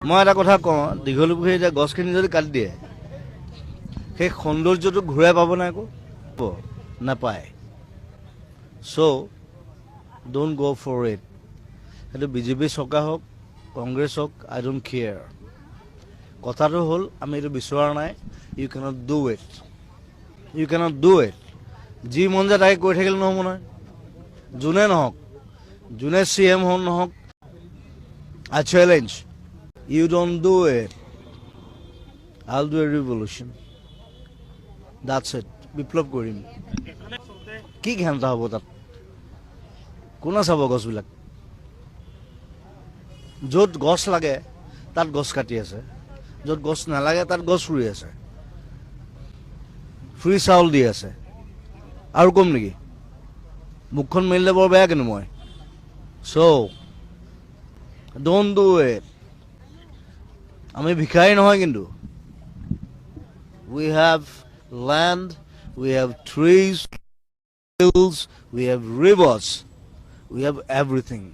মই এটা কথা কওঁ, দীঘলী পুখুৰী এতিয়া গছখিনি যদি কাটি দিয়ে সেই সৌন্দৰ্যটো ঘূৰাই পাব নাই আকৌ নাপায়। চ' ডোণ্ট গ' ফৰ ইট। সেইটো বিজেপি চৰকাৰ হওক কংগ্ৰেছ হওক, আই ডোণ্ট কেয়াৰ। কথাটো হ'ল আমি এইটো বিচৰা নাই। You can't do it, you can't do it. যি মন যায় তাকে কৰি থাকিলে নহ'ব নহয়। যোনে নহওক, যোনে CM হওক নহওক, I challenge, you don't do it, I'll do a revolution. That's it. বিপ্লৱ কৰিম। কি ঘেণ্টা হ'ব তাত? কোনে চাব গছবিলাক? য'ত গছ লাগে তাত গছ কাটি আছে, য'ত গছ নালাগে তাত গছ ৰুই আছে, ফ্ৰী চাউল দি আছে। আৰু কম নেকি? মুখখন মেলিলে বৰ বেয়া কিন্তু মই। So' don't do it. আমি ভিখাৰী নহয় কিন্তু। We have land, we have trees, hills, we have rivers, we have everything.